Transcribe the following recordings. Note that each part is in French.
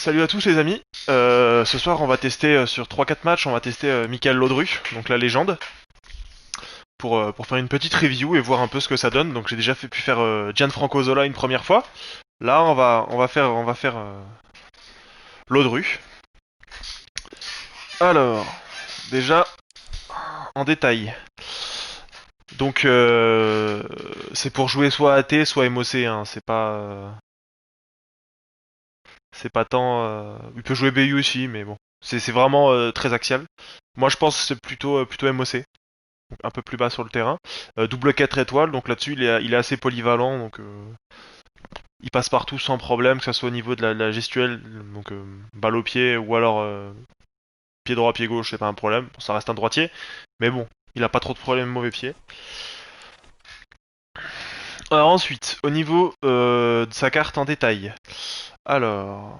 Salut à tous les amis. Ce soir on va tester sur 3-4 matchs, on va tester Michael Laudru, donc la légende, pour faire une petite review et voir un peu ce que ça donne. Donc j'ai déjà pu faire Gianfranco Zola une première fois. Là on va faire Laudru. Alors, déjà en détail. Donc c'est pour jouer soit AT soit MOC, hein. C'est pas tant. Il peut jouer BU aussi, mais bon. C'est vraiment très axial. Moi je pense que c'est plutôt MOC. Donc un peu plus bas sur le terrain. Double 4 étoiles, donc là-dessus il est assez polyvalent, donc il passe partout sans problème, que ce soit au niveau de la gestuelle, donc balle au pied, ou alors pied droit, pied gauche, c'est pas un problème. Bon, ça reste un droitier, mais bon, il a pas trop de problèmes mauvais pied. Alors ensuite, au niveau de sa carte en détail. Alors,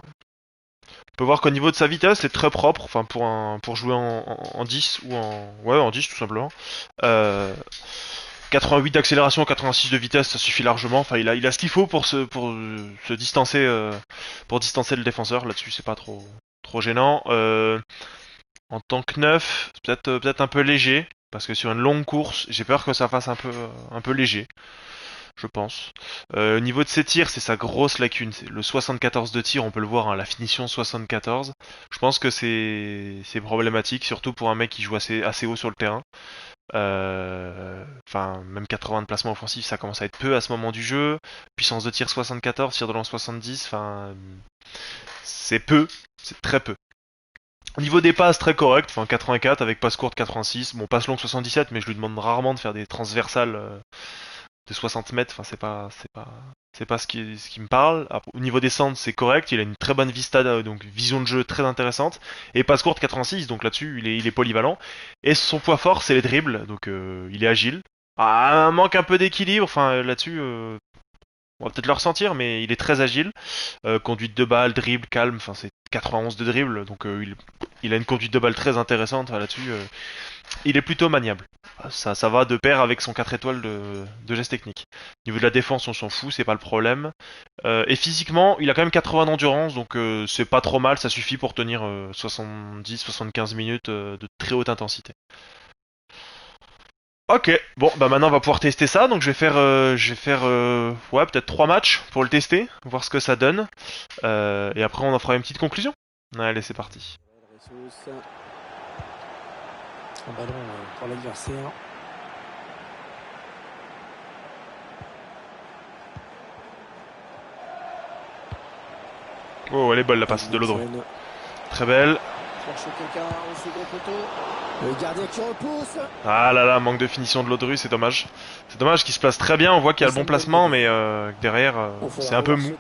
on peut voir qu'au niveau de sa vitesse, c'est très propre, enfin pour jouer en 10 ou en 10 tout simplement. 88 d'accélération, 86 de vitesse, ça suffit largement. Enfin, il a ce qu'il faut pour se distancer, pour distancer le défenseur. Là-dessus, c'est pas trop gênant. En tant que neuf, peut-être un peu léger, parce que sur une longue course, j'ai peur que ça fasse un peu léger, je pense. Au niveau de ses tirs, c'est sa grosse lacune. C'est le 74 de tir, on peut le voir, hein, la finition 74. Je pense que c'est problématique, surtout pour un mec qui joue assez haut sur le terrain. Enfin, même 80 de placement offensif, ça commence à être peu à ce moment du jeu. Puissance de tir 74, tir de lance 70, enfin, c'est peu, c'est très peu. Au niveau des passes, très correct, enfin 84 avec passe courte 86, bon passe longue 77, mais je lui demande rarement de faire des transversales de 60 mètres, enfin c'est pas ce qui me parle. Au niveau des centres, c'est correct, il a une très bonne vista, donc vision de jeu très intéressante. Et passe courte 86, donc là-dessus il est polyvalent. Et son point fort, c'est les dribbles, donc il est agile. Ah, un manque un peu d'équilibre, enfin là-dessus, on va peut-être le ressentir, mais il est très agile. Conduite de balle, dribble, calme, enfin c'est 91 de dribble, donc il a une conduite de balle très intéressante, enfin, là-dessus. Il est plutôt maniable. Ça va de pair avec son 4 étoiles de geste technique. Au niveau de la défense, on s'en fout, c'est pas le problème. Et physiquement, il a quand même 80 d'endurance, donc c'est pas trop mal, ça suffit pour tenir 70-75 minutes de très haute intensité. Ok, bon, bah maintenant on va pouvoir tester ça, donc je vais faire ouais, peut-être 3 matchs pour le tester, voir ce que ça donne. Et après on en fera une petite conclusion. Allez, c'est parti. Un ballon pour l'adversaire. Oh, elle est bonne la passe de Lodro. Très belle. Au second poteau. Le gardien qui repousse. Ah là là, manque de finition de Lodru, c'est dommage. C'est dommage qu'il se place très bien, on voit qu'il y a le bon placement, mais derrière, c'est un peu mou.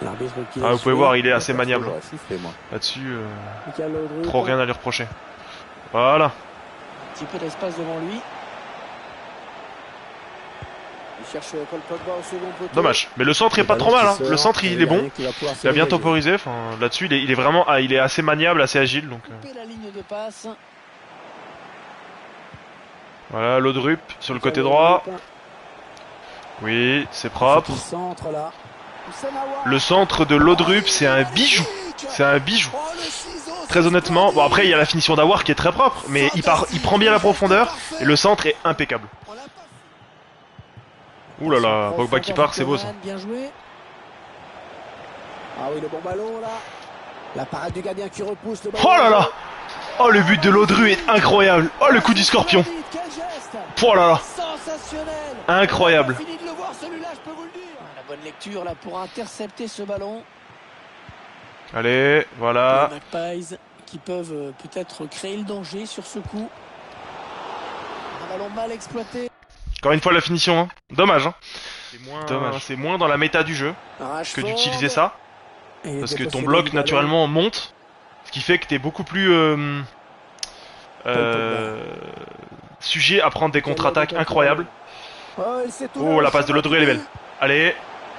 Ah, vous pouvez voir, il est assez maniable. Là-dessus, trop rien à lui reprocher. Voilà. Un petit peu d'espace devant lui. Il cherche Paul Pogba au second poteau. Dommage. Mais le centre est pas trop mal, hein. Le centre il est bon. Il a bien temporisé. Enfin, là-dessus, il est vraiment, il est assez maniable, assez agile. Donc, la ligne de passe. voilà, Laudrup sur le côté droit. Oui, c'est propre. Le centre de Laudrup, c'est un bijou. C'est un bijou. Très honnêtement. Bon, après, il y a la finition d'Awar qui est très propre, mais il prend bien la profondeur et le centre est impeccable. Ouh là là, Pogba qui part, c'est beau ça. Bien joué. Ah oui, le bon ballon là. La parade du gardien qui repousse le ballon. Oh là là. Oh, le but de Laudru est incroyable. Oh, le coup du scorpion. Oh là là. Incroyable. Fini de le voir celui-là, je peux vous le dire. La bonne lecture là pour intercepter ce ballon. Allez, voilà. Les Magpies qui peuvent peut-être créer le danger sur ce coup. Un ballon mal exploité. Encore une fois la finition, hein. Dommage, hein. C'est moins dans la méta du jeu que d'utiliser ça. Parce que ton bloc naturellement monte. Ce qui fait que t'es beaucoup plus sujet à prendre des contre-attaques incroyables. Oh, la passe de Laudru, elle est belle. Allez.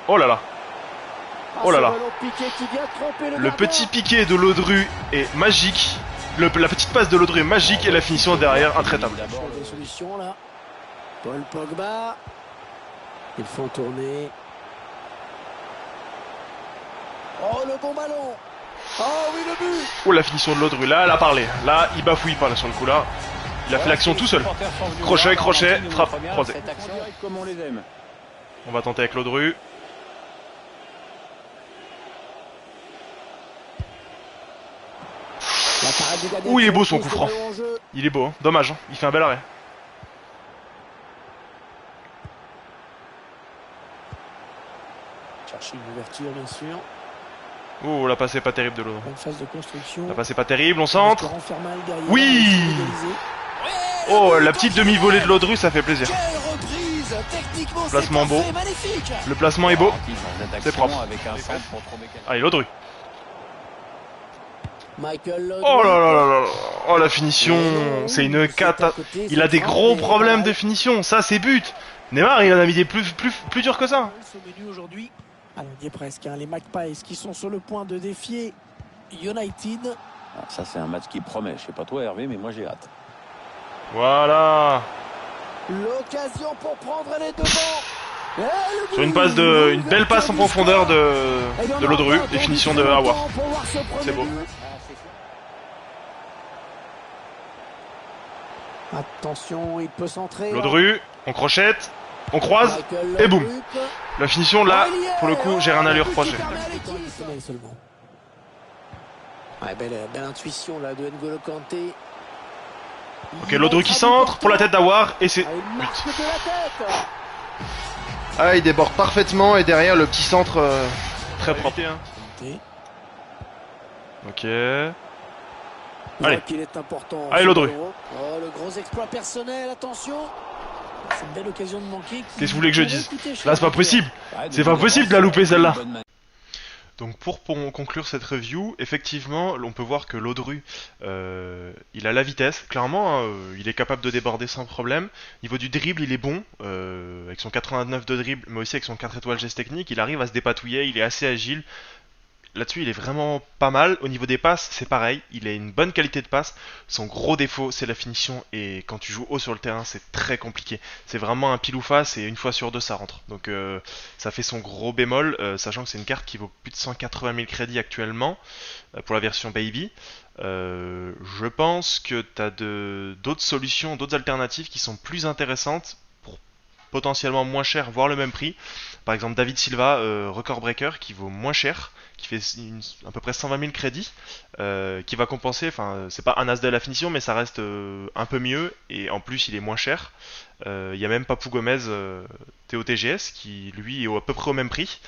Oh là là. Oh là là. Le petit piqué de Laudru est magique. La petite passe de Laudru est magique et la finition derrière intraitable. Paul Pogba. Ils font tourner. Oh, le bon ballon. Oh oui, le but. Oh, la finition de Laudru, là elle a parlé. Là il bafouille par là sur le coup là. Il a fait l'action tout seul. Crochet, crochet, frappe, croisé. On va tenter avec Laudru. Ouh, il est beau son coup franc. Il est beau, hein. Dommage, hein. Il fait un bel arrêt. Chercher une ouverture, bien sûr. Oh, la passe est pas terrible de Laudru. Bonne phase de construction. La passe est pas terrible, on centre. Oui. Oh, la petite demi-volée de Laudru, ça fait plaisir. Placement beau. Magnifique. Le placement est beau. C'est propre. Allez, Laudru. Oh là là là là. Oh, la finition. C'est une cata. Il a des gros problèmes de finition. Ça, c'est but. Neymar, il en a mis des plus durs que ça. Alors, on y est presque. Hein. Les Magpies qui sont sur le point de défier United. Ah, ça, c'est un match qui promet. Je sais pas toi, Hervé, mais moi, j'ai hâte. Voilà. L'occasion pour prendre les devants. Sur une passe une belle passe en profondeur de Laudru. Définition de Aouar. C'est beau. Attention, il peut centrer. Laudru, on crochette, on croise, et boum. La finition là, pour le coup, j'ai rien à lui reprocher. Ouais, belle intuition là de N'Golo Kanté. Ok, Laudru qui centre pour la tête d'Aouar, et c'est but. Ah, il déborde parfaitement, et derrière le petit centre Très propre. Ok. Allez. Allez, Laudru. Oh, le gros exploit personnel, attention. C'est une belle occasion de manquer. Qu'est-ce que vous voulez que je dise? Là, c'est pas possible. C'est pas possible de la louper celle-là. Donc pour conclure cette review, effectivement, on peut voir que Laudru, il a la vitesse, clairement, hein, il est capable de déborder sans problème. Niveau du dribble, il est bon, avec son 89 de dribble, mais aussi avec son 4 étoiles geste technique, il arrive à se dépatouiller, il est assez agile. Là-dessus, il est vraiment pas mal. Au niveau des passes, c'est pareil. Il a une bonne qualité de passe. Son gros défaut, c'est la finition. Et quand tu joues haut sur le terrain, c'est très compliqué. C'est vraiment un pile ou face et une fois sur deux, ça rentre. Donc ça fait son gros bémol, sachant que c'est une carte qui vaut plus de 180 000 crédits actuellement pour la version Baby. Je pense que tu as d'autres solutions, d'autres alternatives qui sont plus intéressantes pour potentiellement moins cher, voire le même prix. Par exemple, David Silva, Record Breaker, qui vaut moins cher, qui fait à peu près 120 000 crédits, qui va compenser, enfin, c'est pas un as de la finition, mais ça reste un peu mieux, et en plus, il est moins cher. Il y a même Papou Gomez, TOTGS, qui lui est à peu près au même prix,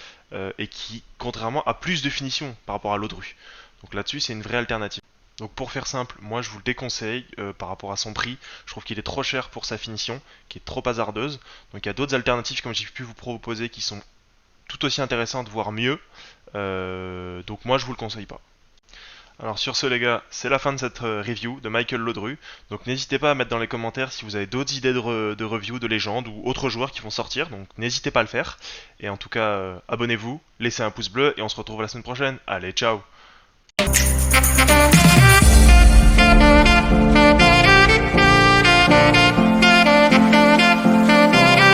et qui, contrairement, a plus de finition par rapport à Laudru. Donc là-dessus, c'est une vraie alternative. Donc pour faire simple, moi je vous le déconseille par rapport à son prix. Je trouve qu'il est trop cher pour sa finition, qui est trop hasardeuse. Donc il y a d'autres alternatives comme j'ai pu vous proposer qui sont tout aussi intéressantes, voire mieux. Donc moi je vous le conseille pas. Alors sur ce les gars, c'est la fin de cette review de Michael Laudru. Donc n'hésitez pas à mettre dans les commentaires si vous avez d'autres idées de review de légendes ou autres joueurs qui vont sortir. Donc n'hésitez pas à le faire. Et en tout cas, abonnez-vous, laissez un pouce bleu et on se retrouve la semaine prochaine. Allez, ciao!